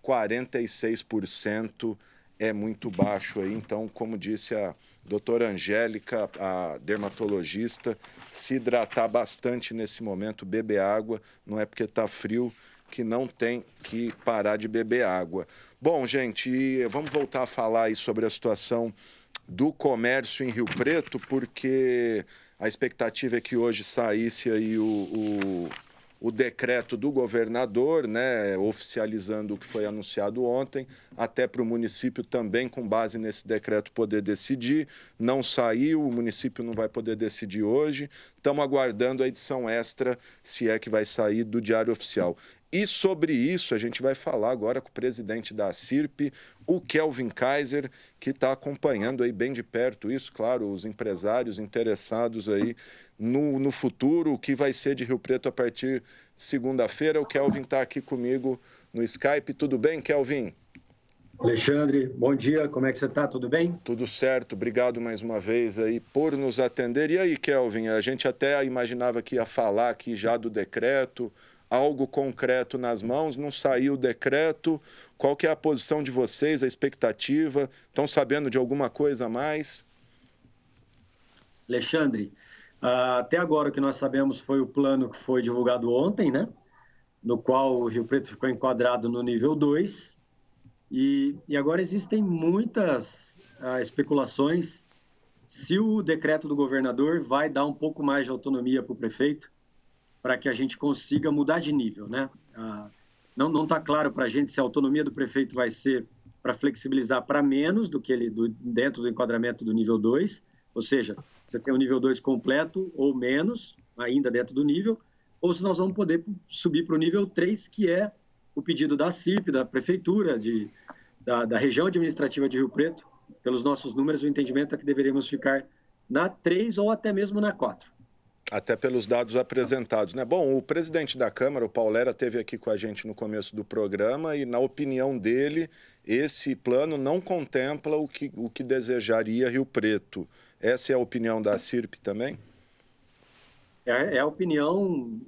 46%, é muito baixo aí. Então, como disse a doutora Angélica, a dermatologista, se hidratar bastante nesse momento, beber água, não é porque está frio que não tem que parar de beber água. Bom, gente, vamos voltar a falar aí sobre a situação do comércio em Rio Preto, porque a expectativa é que hoje saísse aí o decreto do governador, né, oficializando o que foi anunciado ontem, até para o município também, com base nesse decreto, poder decidir. Não saiu, o município não vai poder decidir hoje. Estamos aguardando a edição extra, se é que vai sair do Diário Oficial. E sobre isso, a gente vai falar agora com o presidente da CIRP, o Kelvin Kaiser, que está acompanhando aí bem de perto isso, claro, os empresários interessados aí no futuro, o que vai ser de Rio Preto a partir de segunda-feira. O Kelvin está aqui comigo no Skype. Tudo bem, Kelvin? Alexandre, bom dia, como é que você está? Tudo bem? Tudo certo, obrigado mais uma vez aí por nos atender. E aí, Kelvin, a gente até imaginava que ia falar aqui já do decreto, algo concreto nas mãos, não saiu o decreto. Qual que é a posição de vocês, a expectativa? Estão sabendo de alguma coisa a mais? Alexandre, até agora o que nós sabemos foi o plano que foi divulgado ontem, né? No qual o Rio Preto ficou enquadrado no nível 2. E agora existem muitas especulações se o decreto do governador vai dar um pouco mais de autonomia para o prefeito, para que a gente consiga mudar de nível, né? Não está claro para a gente se a autonomia do prefeito vai ser para flexibilizar para menos do que dentro do enquadramento do nível 2, ou seja, você tem o nível 2 completo ou menos, ainda dentro do nível, ou se nós vamos poder subir para o nível 3, que é o pedido da CIRP, da Prefeitura, da região administrativa de Rio Preto. Pelos nossos números, o entendimento é que deveríamos ficar na 3 ou até mesmo na 4. Até pelos dados apresentados, né? Bom, o presidente da Câmara, o Paulera, esteve aqui com a gente no começo do programa e, na opinião dele, esse plano não contempla o que desejaria Rio Preto. Essa é a opinião da CIRP também? É a opinião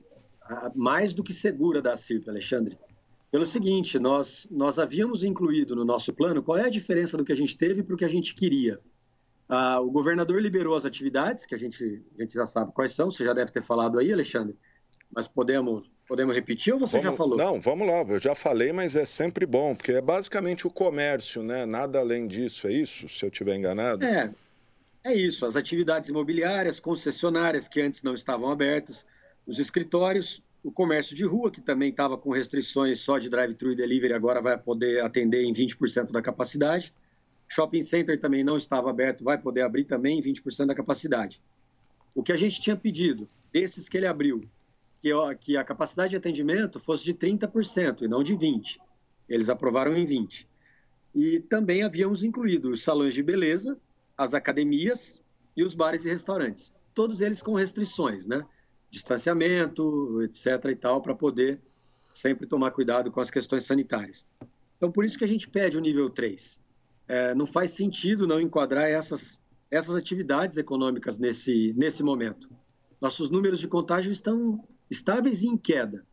mais do que segura da CIRP, Alexandre. Pelo seguinte, nós havíamos incluído no nosso plano qual é a diferença do que a gente teve para o que a gente queria. O governador liberou as atividades, que a gente já sabe quais são, você já deve ter falado aí, Alexandre, mas podemos repetir ou você já falou? Não, vamos lá, eu já falei, mas é sempre bom, porque é basicamente o comércio, né? Nada além disso, é isso, se eu estiver enganado? É isso, as atividades imobiliárias, concessionárias que antes não estavam abertas, os escritórios, o comércio de rua, que também estava com restrições só de drive-thru e delivery, agora vai poder atender em 20% da capacidade. Shopping center também não estava aberto, vai poder abrir também em 20% da capacidade. O que a gente tinha pedido, desses que ele abriu, que a capacidade de atendimento fosse de 30% e não de 20%. Eles aprovaram em 20%. E também havíamos incluído os salões de beleza, as academias e os bares e restaurantes. Todos eles com restrições, né? Distanciamento, etc. e tal, para poder sempre tomar cuidado com as questões sanitárias. Então, por isso que a gente pede o nível 3. Não faz sentido não enquadrar essas atividades econômicas nesse momento. Nossos números de contágio estão estáveis e em queda.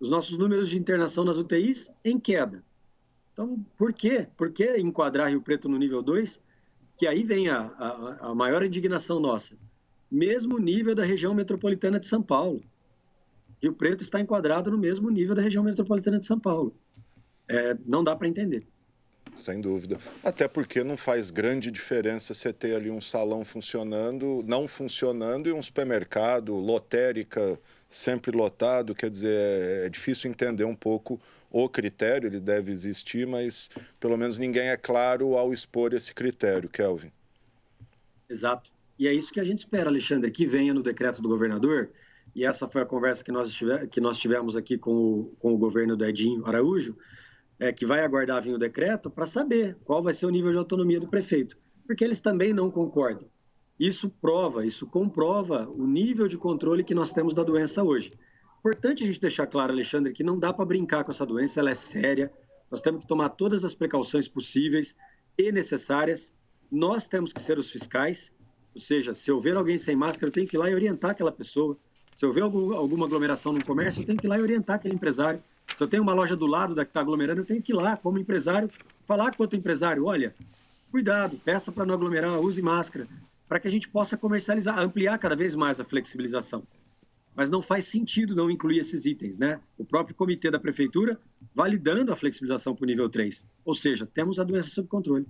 Os nossos números de internação nas UTIs em queda. Então, por quê? Por que enquadrar Rio Preto no nível 2? Que aí vem a maior indignação nossa. Mesmo nível da região metropolitana de São Paulo. Rio Preto está enquadrado no mesmo nível da região metropolitana de São Paulo. Não dá para entender. Sem dúvida. Até porque não faz grande diferença você ter ali um salão não funcionando e um supermercado, lotérica sempre lotado. Quer dizer, é difícil entender um pouco o critério, ele deve existir, mas pelo menos ninguém é claro ao expor esse critério, Kelvin. Exato. E é isso que a gente espera, Alexandre, que venha no decreto do governador, e essa foi a conversa que nós tivemos aqui com o governo do Edinho Araújo, que vai aguardar vir o decreto para saber qual vai ser o nível de autonomia do prefeito, porque eles também não concordam. Isso comprova o nível de controle que nós temos da doença hoje. Importante a gente deixar claro, Alexandre, que não dá para brincar com essa doença, ela é séria, nós temos que tomar todas as precauções possíveis e necessárias, nós temos que ser os fiscais, ou seja, se eu ver alguém sem máscara, eu tenho que ir lá e orientar aquela pessoa. Se eu ver alguma aglomeração no comércio, eu tenho que ir lá e orientar aquele empresário. Se eu tenho uma loja do lado da que está aglomerando, eu tenho que ir lá, como empresário, falar com outro empresário, olha, cuidado, peça para não aglomerar, use máscara, para que a gente possa comercializar, ampliar cada vez mais a flexibilização. Mas não faz sentido não incluir esses itens, né? O próprio comitê da prefeitura validando a flexibilização para o nível 3. Ou seja, temos a doença sob controle.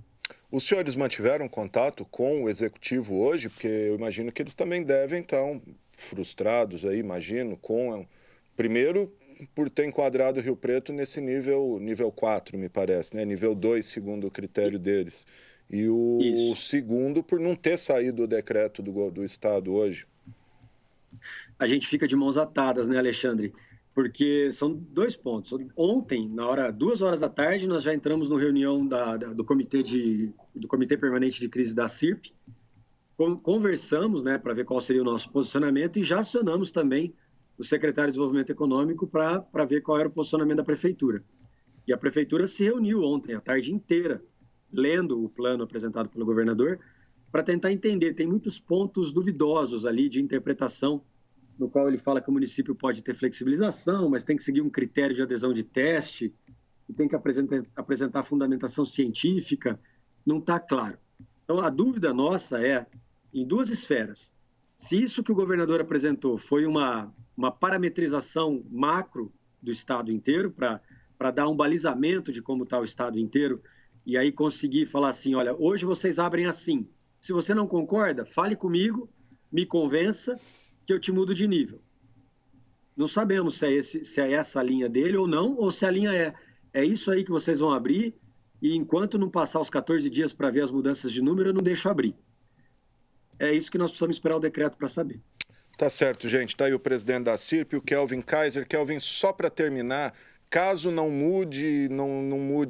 Os senhores mantiveram contato com o executivo hoje? Porque eu imagino que eles também devem estar frustrados aí, imagino, primeiro, por ter enquadrado o Rio Preto nesse nível 4, me parece, né? Nível 2, segundo o critério deles. E o segundo, por não ter saído o decreto do Estado hoje. A gente fica de mãos atadas, né, Alexandre? Porque são 2 pontos. Ontem, 2 horas da tarde, nós já entramos na reunião do Comitê Permanente de Crise da CIRP, conversamos, né, para ver qual seria o nosso posicionamento e já acionamos também o secretário de Desenvolvimento Econômico para ver qual era o posicionamento da Prefeitura. E a Prefeitura se reuniu ontem, a tarde inteira, lendo o plano apresentado pelo governador, para tentar entender. Tem muitos pontos duvidosos ali de interpretação no qual ele fala que o município pode ter flexibilização, mas tem que seguir um critério de adesão de teste, e tem que apresentar fundamentação científica, não está claro. Então, a dúvida nossa é, em duas esferas, se isso que o governador apresentou foi uma parametrização macro do estado inteiro, para dar um balizamento de como está o estado inteiro, e aí conseguir falar assim, olha, hoje vocês abrem assim, se você não concorda, fale comigo, me convença que eu te mudo de nível. Não sabemos se é essa a linha dele ou não, ou se a linha é isso aí que vocês vão abrir, e enquanto não passar os 14 dias para ver as mudanças de número, eu não deixo abrir. É isso que nós precisamos esperar o decreto para saber. Tá certo, gente. Está aí o presidente da CIRP, o Kelvin Kaiser. Kelvin, só para terminar, caso não mude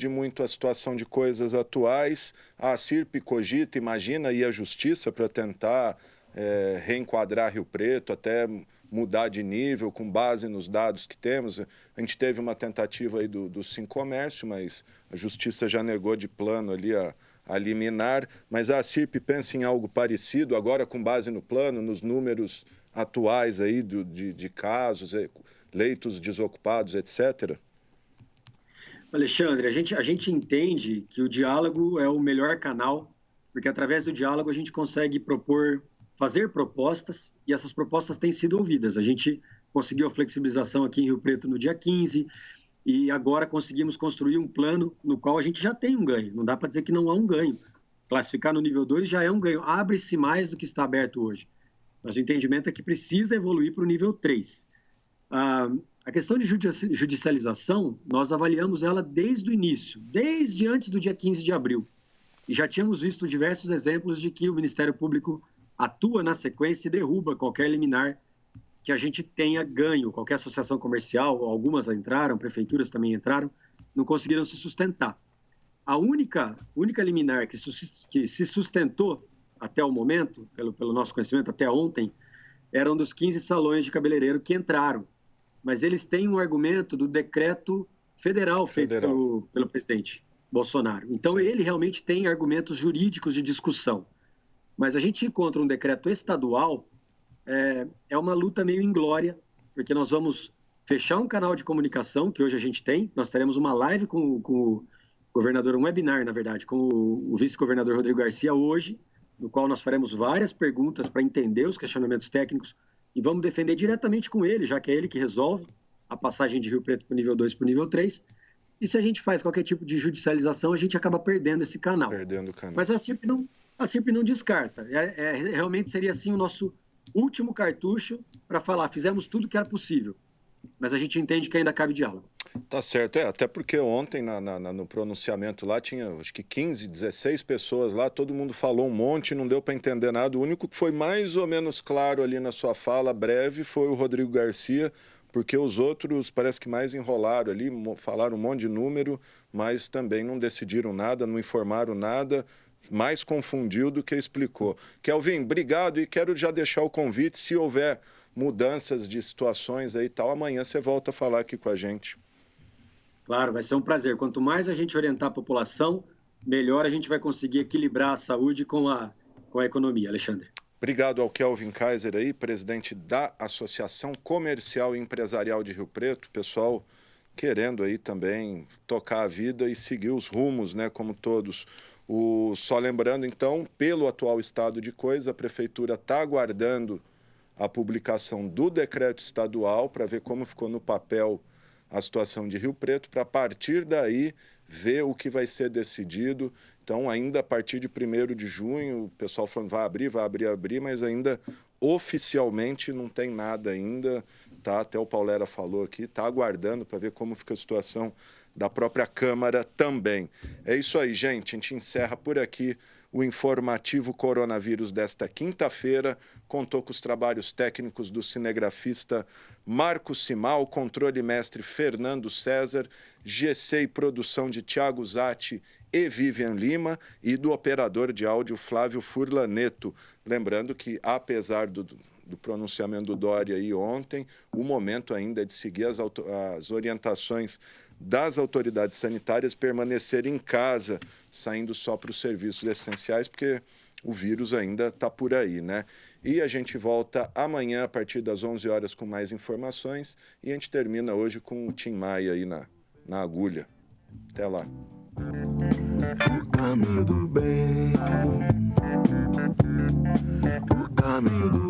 muito a situação de coisas atuais, a CIRP cogita, imagina, ir à justiça para tentar reenquadrar Rio Preto, até mudar de nível com base nos dados que temos. A gente teve uma tentativa aí do Sincomércio, mas a justiça já negou de plano ali a liminar. Mas a CIRP pensa em algo parecido, agora com base no plano, nos números atuais aí de casos, leitos desocupados, etc.? Alexandre, a gente entende que o diálogo é o melhor canal, porque através do diálogo a gente consegue fazer propostas, e essas propostas têm sido ouvidas. A gente conseguiu a flexibilização aqui em Rio Preto no dia 15, e agora conseguimos construir um plano no qual a gente já tem um ganho. Não dá para dizer que não há um ganho. Classificar no nível 2 já é um ganho. Abre-se mais do que está aberto hoje. Mas o entendimento é que precisa evoluir para o nível 3. A questão de judicialização, nós avaliamos ela desde o início, desde antes do dia 15 de abril. E já tínhamos visto diversos exemplos de que o Ministério Público atua na sequência e derruba qualquer liminar que a gente tenha ganho. Qualquer associação comercial, algumas entraram, prefeituras também entraram, não conseguiram se sustentar. A única liminar que se sustentou até o momento, pelo nosso conhecimento, até ontem, eram dos 15 salões de cabeleireiro que entraram. Mas eles têm um argumento do decreto federal feito pelo presidente Bolsonaro. Então, sim, ele realmente tem argumentos jurídicos de discussão. Mas a gente encontra um decreto estadual, é uma luta meio inglória, porque nós vamos fechar um canal de comunicação, que hoje a gente tem, nós teremos uma live com o governador, um webinar, na verdade, com o vice-governador Rodrigo Garcia hoje, no qual nós faremos várias perguntas para entender os questionamentos técnicos e vamos defender diretamente com ele, já que é ele que resolve a passagem de Rio Preto para o nível 2 para o nível 3. E se a gente faz qualquer tipo de judicialização, a gente acaba perdendo esse canal. Mas a CIRP não descarta. Realmente seria assim o nosso último cartucho para falar, fizemos tudo que era possível. Mas a gente entende que ainda cabe diálogo. Tá certo, até porque ontem no pronunciamento lá tinha acho que 15, 16 pessoas lá, todo mundo falou um monte, não deu para entender nada. O único que foi mais ou menos claro ali na sua fala breve foi o Rodrigo Garcia, porque os outros parece que mais enrolaram ali, falaram um monte de número, mas também não decidiram nada, não informaram nada, mais confundiu do que explicou. Kelvin, obrigado, e quero já deixar o convite, se houver mudanças de situações aí e tal, amanhã você volta a falar aqui com a gente. Claro, vai ser um prazer. Quanto mais a gente orientar a população, melhor a gente vai conseguir equilibrar a saúde com a economia. Alexandre. Obrigado ao Kelvin Kaiser aí, presidente da Associação Comercial e Empresarial de Rio Preto. Pessoal querendo aí também tocar a vida e seguir os rumos, né, como todos. Só lembrando, então, pelo atual estado de coisa, a Prefeitura está aguardando a publicação do decreto estadual para ver como ficou no papel a situação de Rio Preto, para a partir daí ver o que vai ser decidido. Então, ainda a partir de 1º de junho, o pessoal falando vai abrir, mas ainda oficialmente não tem nada ainda, tá? Até o Paulera falou aqui, está aguardando para ver como fica a situação da própria Câmara também. É isso aí, gente, a gente encerra por aqui o informativo coronavírus desta quinta-feira. Contou com os trabalhos técnicos do cinegrafista Marco Simal, controle mestre Fernando César, GC e produção de Thiago Zatti e Vivian Lima e do operador de áudio Flávio Furlaneto. Lembrando que, apesar do pronunciamento do Dória aí ontem, o momento ainda é de seguir as orientações das autoridades sanitárias, permanecer em casa, saindo só para os serviços essenciais, porque o vírus ainda está por aí, né? E a gente volta amanhã a partir das 11 horas com mais informações e a gente termina hoje com o Tim Maia aí na agulha. Até lá. O caminho do bem, o caminho do